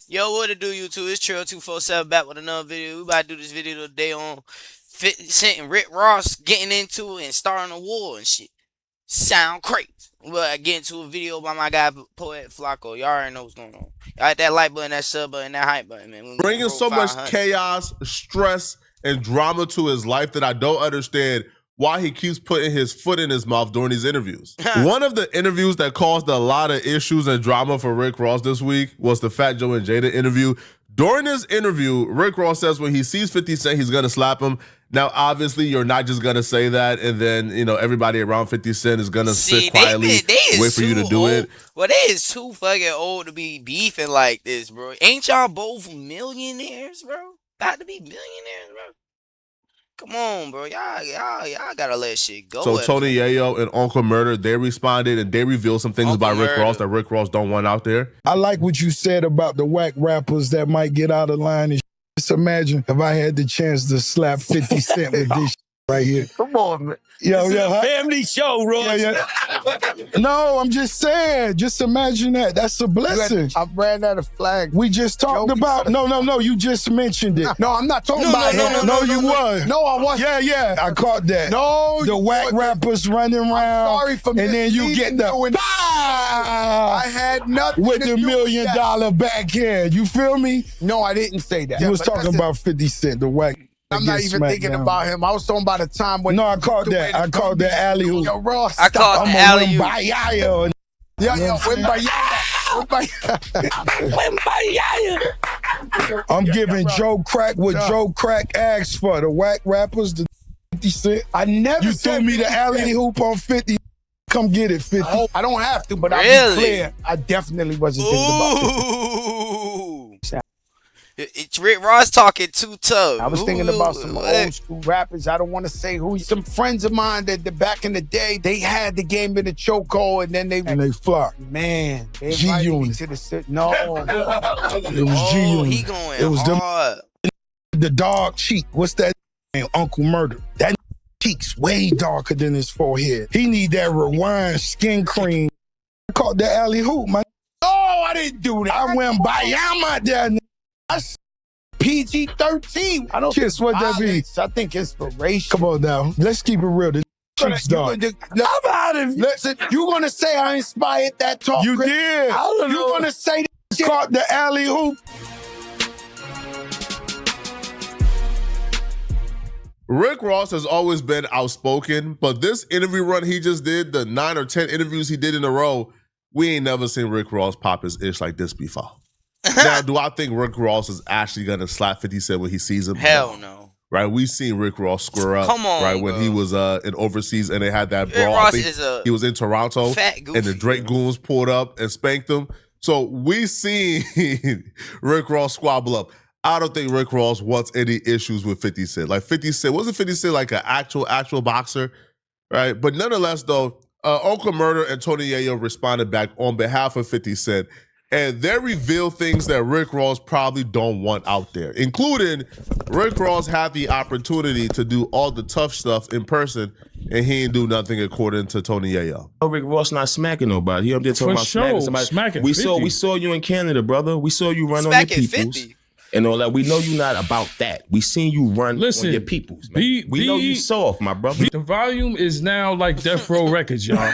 Yo, what it do, YouTube? It's Trail247 back with another video. We about to do this video today on 50 Cent and Rick Ross getting into it and starting a war and shit. Sound crazy. But I get into a video by my guy, Poet Flacco. Y'all already know what's going on. Y'all hit that like button, that sub button, that hype button, man. Bringing so much chaos, stress, and drama to his life that I don't understand why he keeps putting his foot in his mouth during these interviews. One of the interviews that caused a lot of issues and drama for Rick Ross this week was the Fat Joe and Jada interview. During this interview, Rick Ross says when he sees 50 Cent, he's going to slap him. Now, obviously, you're not just going to say that and then, everybody around 50 Cent is going to sit quietly, wait for you to do it. Well, they is too fucking old to be beefing like this, bro. Ain't y'all both millionaires, bro? Got to be millionaires, bro. Come on, bro. Y'all gotta let shit go. So Tony Yayo and Uncle Murder, they responded and they revealed some things about Rick Ross that Rick Ross don't want out there. I like what you said about the whack rappers that might get out of line. And just imagine if I had the chance to slap 50 Cent with this right here. Come on, man. Yo, This is a family show, Ross. No, I'm just saying. Just imagine that. That's a blessing. I ran out of flag. We just talked about. No. You just mentioned it. No, I'm not talking about him. No, you was. No, I wasn't. Yeah. I caught that. No, the whack rappers running around. Sorry for and then you get the I had nothing with to the do $1 million with backhand. You feel me? No, I didn't say that. You was talking about 50 Cent, the whack. I'm not even thinking about him. I was talking about a time when. No, I caught that. I caught that alley hoop. Yo, Ross. I caught the alley hoop. I'm giving Joe Crack what Joe Crack asked for. The whack rappers, the 50 Cent. I never You said threw me the alley hoop on 50. Come get it, 50. I don't have to, but Really? I'll be clear. I definitely wasn't thinking about it. It's Rick Ross talking too tough. I was thinking about some old school rappers. I don't want to say who. Some friends of mine that back in the day, they had the game in the chokehold, and then they flopped. Man, they G invited me Unit. to the no. It was G Unit. He going It was hard. The dog cheek. What's that name? Uncle Murder. That cheek's way darker than his forehead. He need that rewind skin cream. I caught the alley hoop, man. No, I didn't do that. I went by y'all out there. That's PG-13. I don't Kiss, what that be? I think inspiration. Come on now. Let's keep it real. The cheeks dark. I'm out of listen. You gonna say I inspired that talk? You Chris? did. I don't know. You gonna say that shit? Caught the alley hoop. Rick Ross has always been outspoken, but this interview run he just did, the 9 or 10 interviews he did in a row, we ain't never seen Rick Ross pop his ish like this before. Now, do I think Rick Ross is actually going to slap 50 Cent when he sees him? Hell no. Right? We've seen Rick Ross square up. Come on, right? When bro. he was in overseas and they had that Rick brawl. I Ross think is a he was in Toronto fat goofy, and the Drake goons pulled up and spanked him. So we seen Rick Ross squabble up. I don't think Rick Ross wants any issues with 50 Cent. Like 50 Cent, wasn't 50 Cent like an actual boxer? Right? But nonetheless, though, Uncle Murder and Tony Yayo responded back on behalf of 50 Cent. And they reveal things that Rick Ross probably don't want out there, including Rick Ross had the opportunity to do all the tough stuff in person, and he didn't do nothing according to Tony Yayo. Rick Ross not smacking nobody. He up there talking about smacking somebody. Smacking we 50. saw you in Canada, brother. We saw you run Smacking on your peoples. 50. And all that. We know you not about that. We seen you run Listen, on your peoples, man. We know you soft, my brother. The volume is now like Death Row Records, y'all.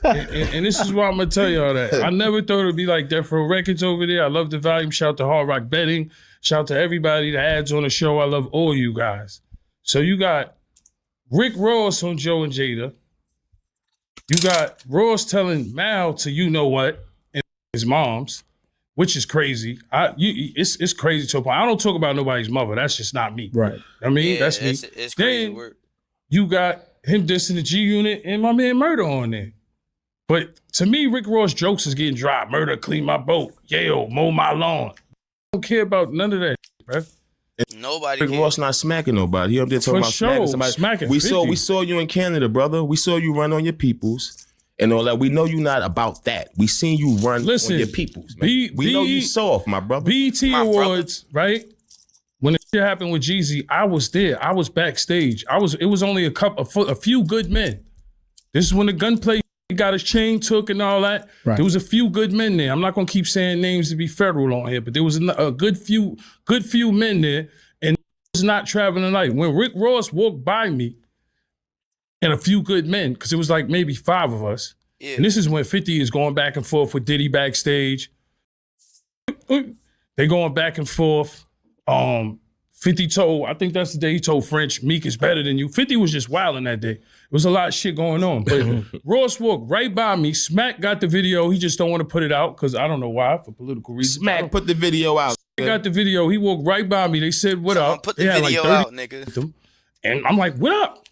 and this is why I'm gonna tell y'all that. I never thought it'd be like Death Row Records over there. I love the volume. Shout out to Hard Rock Betting. Shout out to everybody that adds on the show. I love all you guys. So you got Rick Ross on Joe and Jada. You got Ross telling Mal to you know what and his mom's, which is crazy. It's crazy to a point. I don't talk about nobody's mother. That's just not me. Right. I mean, Yeah, that's me. it's crazy Then work. you got him dissing the G Unit and my man Murder on there. But to me, Rick Ross jokes is getting dry. Murder, clean my boat. Yayo, mow my lawn. I don't care about none of that, bro. Nobody Rick cares. Ross not smacking nobody. He up there talking For about sure, smacking somebody. smacking we 50. saw you in Canada, brother. We saw you run on your peoples. And all that. We know you not about that. We seen you run Listen, on your peoples, man. We know you soft, my brother. BET My Awards, right? When the shit happened with Jeezy, I was there. I was backstage. It was only a few good men. This is when the gunplay he got his chain took and all that. Right. There was a few good men there. I'm not gonna keep saying names to be federal on here, but there was a good few men there, and was not traveling light. When Rick Ross walked by me, and a few good men, because it was like maybe 5 of us. Yeah. And this is when 50 is going back and forth with Diddy backstage. They going back and forth. 50 told, I think that's the day he told French, Meek is better than you. 50 was just wilding that day. It was a lot of shit going on. But Ross walked right by me. Smack got the video. He just don't want to put it out because I don't know why, for political reasons. Smack, put the video out. He got the video. He walked right by me. They said, what up? Put the They had video like 30 out, nigga. of them. And I'm like, what up?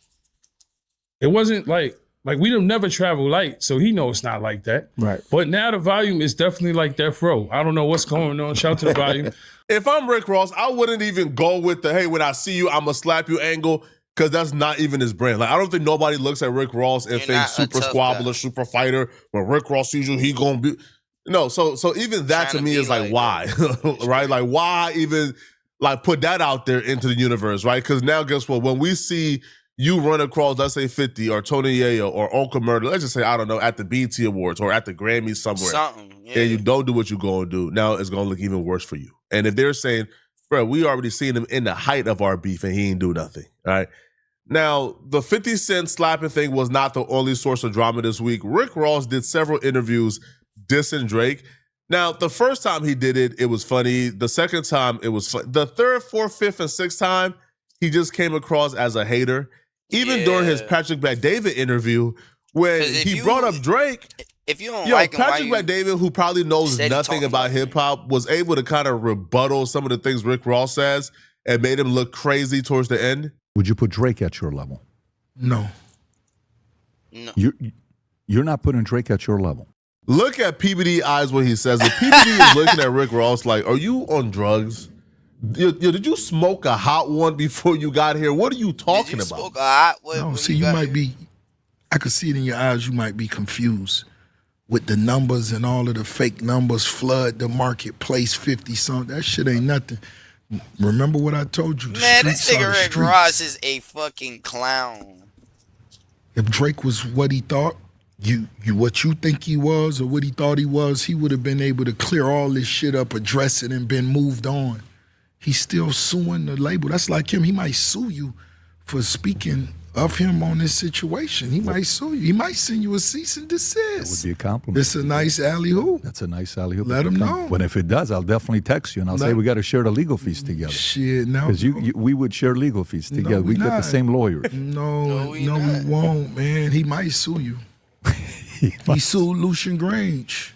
It wasn't like we don't never travel light, so he knows it's not like that. Right. But now the volume is definitely like Death Row. I don't know what's going on. Shout out to the volume. If I'm Rick Ross, I wouldn't even go with the, hey, when I see you, I'm going to slap you angle, because that's not even his brand. Like, I don't think nobody looks at Rick Ross and You're thinks not a super tough squabbler, guy. super fighter. When Rick Ross sees you, he going to be... No, so even that Trying to to me be is like, why? like Right? Like, why even like put that out there into the universe, right? Because now, guess what? When we see you run across, let's say 50 or Tony Yayo or Uncle Murder, let's just say, I don't know, at the BET Awards or at the Grammys somewhere, Something. Yeah. and you don't do what you're going to do, now it's going to look even worse for you. And if they're saying, bro, we already seen him in the height of our beef and he ain't do nothing, all right? Now, the 50 Cent slapping thing was not the only source of drama this week. Rick Ross did several interviews dissing Drake. Now, the first time he did it, it was funny. The second time, it was fun. The third, fourth, fifth, and sixth time, he just came across as a hater. Even during his Yeah. Patrick Bet-David interview, when 'Cause if he you- brought up Drake, If you don't yo, like him, why Patrick you... Bet-David, who probably knows steady nothing talking about about him? hip-hop, was able to kind of rebuttal some of the things Rick Ross says and made him look crazy towards the end. Would you put Drake at your level? No. No. You're not putting Drake at your level. Look at PBD eyes when he says it. PBD is looking at Rick Ross like, are you on drugs? Yo, did you smoke a hot one before you got here? What are you talking Did you about? smoke a hot one No, when see, you got might here? be, I could see it in your eyes, you might be confused with the numbers and all of the fake numbers flood the marketplace 50 something. That shit ain't nothing. Remember what I told you. The Man, this streets are nigga the Rick streets. Ross is a fucking clown. If Drake was what he thought, you what you think he was or what he thought he was, he would have been able to clear all this shit up, address it, and been moved on. He's still suing the label. That's like him. He might sue you for speaking of him on this situation. He might sue you. He might send you a cease and That would desist. be a compliment. It's a nice alley-oop. That's a nice alley-oop. Let him know. But if it does, I'll definitely text you and I'll say Let- we got to share the legal fees together. Shit, no. Because we would share legal fees together. we We get the not. same lawyers. No, we we not. won't, man. He might sue you. He sued Lucian Grange.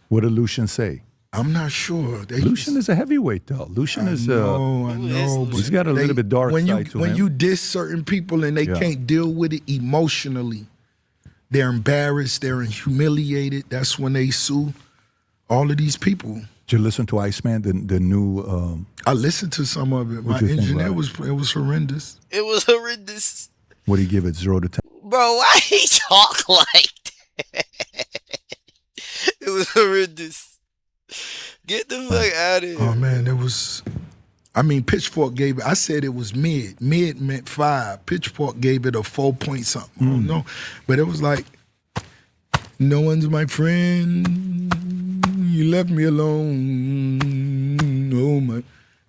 What did Lucian say? I'm not sure. Lucian is a heavyweight, though. Lucian is I Who know, is but he's got a little bit dark when side to when him. you diss certain people and they Yeah. can't deal with it emotionally, they're embarrassed, they're humiliated. That's when they sue all of these people. Did you listen to Iceman, the new? I listened to some of it. My What'd you think engineer about it? was horrendous. It was horrendous. What do you give it? 0 to 10. Bro, why he talk like that? It was horrendous. Get the fuck out of here. Oh man, it was. I mean, Pitchfork gave it. I said it was mid. Mid meant 5. Pitchfork gave it a 4 point something. I don't know, but it was like, no one's my friend. You left me alone. Oh my,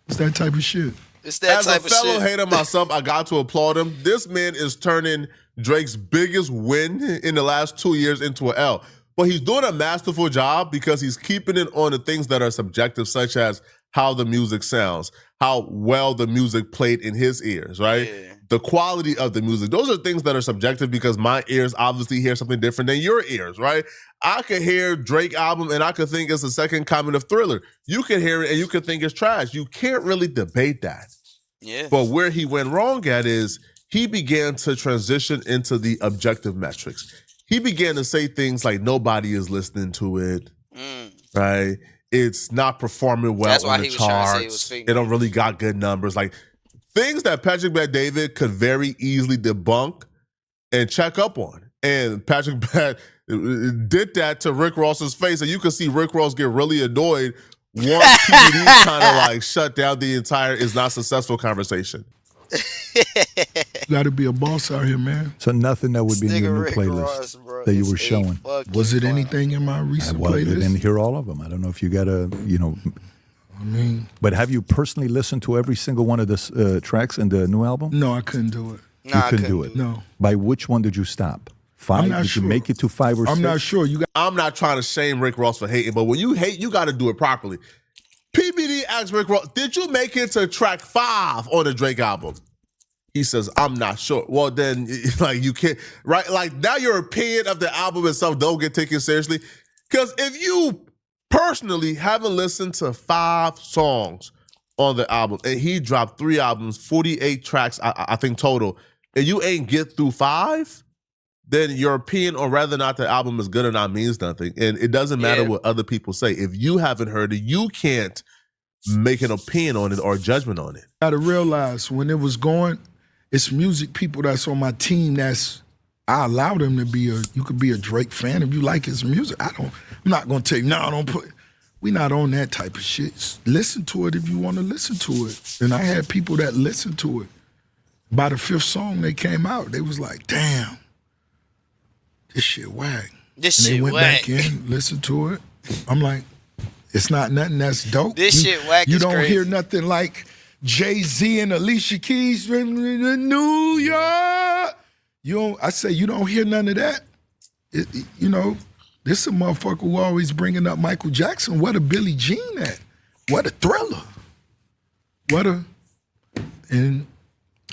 it's that type of shit. It's that As a type of fellow shit. hater myself, I got to applaud him. This man is turning Drake's biggest win in the last 2 years into an L. But he's doing a masterful job because he's keeping it on the things that are subjective, such as how the music sounds, how well the music played in his ears, right? Yeah. The quality of the music. Those are things that are subjective because my ears obviously hear something different than your ears, right? I could hear Drake album and I could think it's the second coming of Thriller. You can hear it and you could think it's trash. You can't really debate that. Yeah. But where he went wrong at is he began to transition into the objective metrics. He began to say things like nobody is listening to it, right? It's not performing well That's why on the he was trying to say it was charts. fake It don't really got good numbers. Like things that Patrick Bet-David could very easily debunk and check up on. And Patrick Bet did that to Rick Ross's face. And you could see Rick Ross get really annoyed once PBD kind of like shut down the entire is not successful conversation. You got to be a boss out here, man. So nothing that would be in your Nigga new Rick playlist Ross, bro, that you is were a showing. fucking Was it clown. anything in my recent Well, I playlist? didn't hear all of them. I don't know if you got a, I mean, but have you personally listened to every single one of the tracks in the new album? no, I couldn't do it. Nah, I you couldn't do it. No. By which one did you stop? 5? I'm not Did sure. you make it to 5 or 6? I'm not sure. You got I'm not trying to shame Rick Ross for hating, but when you hate, you got to do it properly. PBD asked Rick Ross, did you make it to track 5 on the Drake album? He says, I'm not sure. Well, then, like, you can't, right? Like, now your opinion of the album itself don't get taken seriously. Because if you personally haven't listened to 5 songs on the album, and he dropped 3 albums, 48 tracks, I think total, and you ain't get through 5, then your opinion on whether or not the album is good or not means nothing. And it doesn't matter Yeah. what other people say. If you haven't heard it, you can't make an opinion on it or a judgment on it. to realize when it was going, it's music people that's on my team I allow them to be you could be a Drake fan if you like his music. I'm not going to tell you, no, don't put, we not on that type of shit. Listen to it if you want to listen to it. And I had people that listened to it. By the 5th song they came out, they was like, damn, this shit whack. This And they shit went whack. back in, listened to it. I'm like, it's not nothing that's dope. This shit whack You is don't crazy. hear nothing like Jay-Z and Alicia Keys in New York. You don't hear none of that. This a motherfucker who always bringing up Michael Jackson. What a Billie Jean at? What a Thriller? And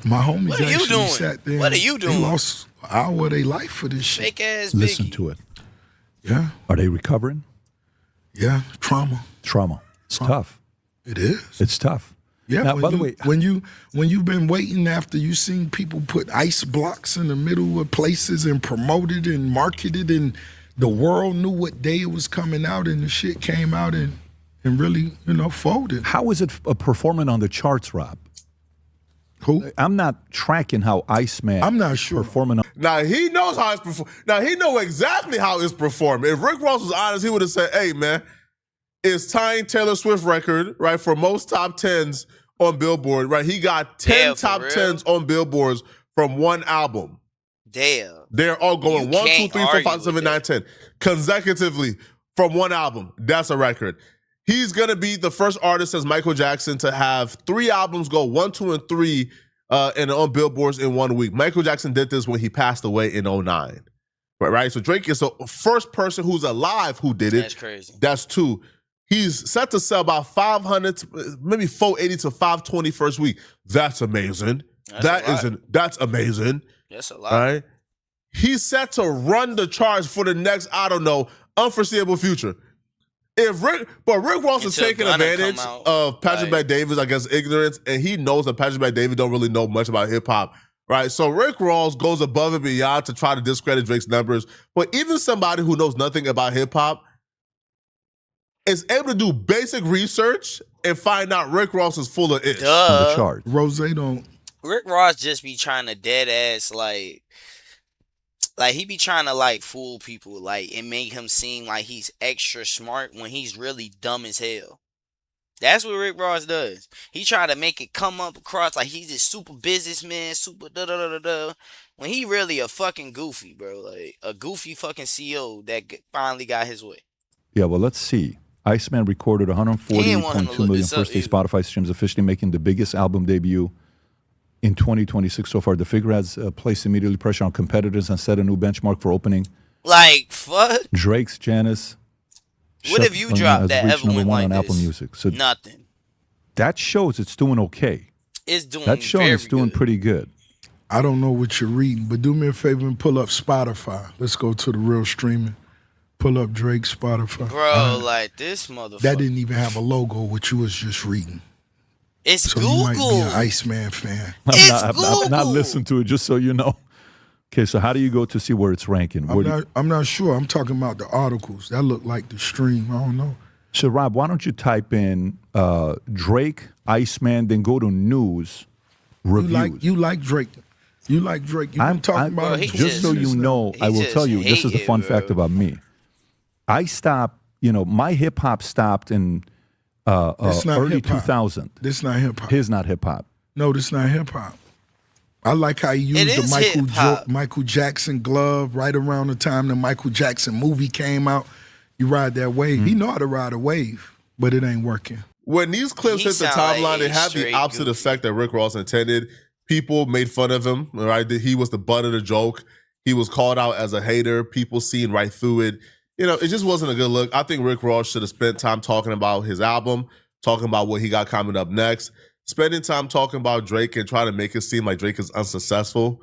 my homies What are you actually doing? sat there. What are you They doing? lost an hour of their life for this shit. Fake ass Listen Biggie. to it. Yeah, Are they recovering? yeah, trauma. Trauma. It's tough. It is. It's tough. Yeah, Now, by the way, when you've been waiting after you seen people put ice blocks in the middle of places and promoted and marketed, and the world knew what day it was coming out, and the shit came out and really, folded. how is it performing on the charts, Rob? Who? I'm not tracking how Iceman I'm not sure. performing on Now, he knows how it's performing. Now, he know exactly how it's performing. If Rick Ross was honest, he would have said, hey, man, it's tying Taylor Swift record, right, for most top 10s on Billboard, right? He got 10 Damn, for top real? 10s on Billboards from one album. Damn. They're all going You 1, 2, can't 3, 4, argue 5, 7, with 9, that. 10 consecutively from one album. That's a record. He's going to be the first artist since Michael Jackson to have 3 albums go 1, 2, and 3 and on Billboards in 1 week. Michael Jackson did this when he passed away in 2009. Right? So Drake is the first person who's alive who did it. That's crazy. That's 2. He's set to sell about 500, maybe 480 to 520 first week. That's amazing. That's a lot. That's amazing. That's a lot. All right. He's set to run the charts for the next, I don't know, unforeseeable future. Rick Ross is Until taking Gunna advantage come out, of Patrick like- Bet-David, I guess, ignorance, and he knows that Patrick Bet-David don't really know much about hip hop, right? So Rick Ross goes above and beyond to try to discredit Drake's numbers. But even somebody who knows nothing about hip hop is able to do basic research and find out Rick Ross is full of ish. on the Duh. chart. Rose don't. Rick Ross just be trying to dead ass like he be trying to like fool people like and make him seem like he's extra smart when he's really dumb as hell. That's what Rick Ross does. He try to make it come up across like he's this super businessman, super da da da da da. When he really a fucking goofy, bro. Like a goofy fucking CEO that finally got his way. Yeah, well, let's see. Iceman recorded He didn't want him to 140.2 look million this up first-day either. Spotify streams, officially making the biggest album debut in 2026 so far. The figure has placed immediately pressure on competitors and set a new benchmark for opening. Like fuck. Drake's Janice. What have you dropped has that reached ever number went one like on this? Apple Music? So Nothing. that shows it's doing okay. It's doing That show very is doing good. pretty good. I don't know what you're reading, but do me a favor and pull up Spotify. Let's go to the real streaming. Pull up Drake's Spotify. Bro, like this motherfucker. That didn't even have a logo, what you was just reading. It's So you might be Google. an Iceman fan. It's I've not Google. listened to it, just so you know. Okay, so how do you go to see where it's ranking? I'm not sure. I'm talking about the articles. That look like the stream. I don't know. So, Rob, why don't you type in Drake, Iceman, then go to news, reviews. You like Drake. You like Drake. You've been talking Bro, about he it. just so you know, he I will just tell you, this is the hated, fun bro. fact about me. I stopped, my hip hop stopped in It's not early hip-hop. 2000. This not hip hop. His not hip hop. No, this not hip hop. I like how he It used is the hip-hop. Michael Jackson glove right around the time the Michael Jackson movie came out. You ride that wave. He know how to ride a wave, but it ain't working. When these clips He hit the sound like timeline, they a have the straight opposite goofy. effect that Rick Ross intended. People made fun of him, right? He was the butt of the joke. He was called out as a hater. People seeing right through it. You know, it just wasn't a good look. I think Rick Ross should have spent time talking about his album, talking about what he got coming up next, spending time talking about Drake and trying to make it seem like Drake is unsuccessful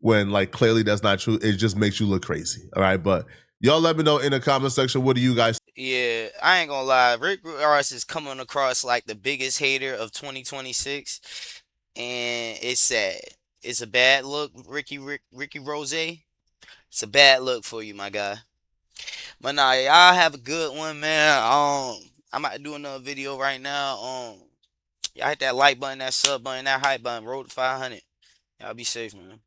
when, like, clearly that's not true. It just makes you look crazy. All right, but y'all let me know in the comment section, what do you guys Yeah, I ain't gonna lie. Rick Ross is coming across like the biggest hater of 2026, and it's sad. It's a bad look, Ricky Rose. It's a bad look for you, my guy. But nah, y'all have a good one, man. I'm about to do another video right now. Y'all hit that like button, that sub button, that hype button. Road to 500. Y'all be safe, man.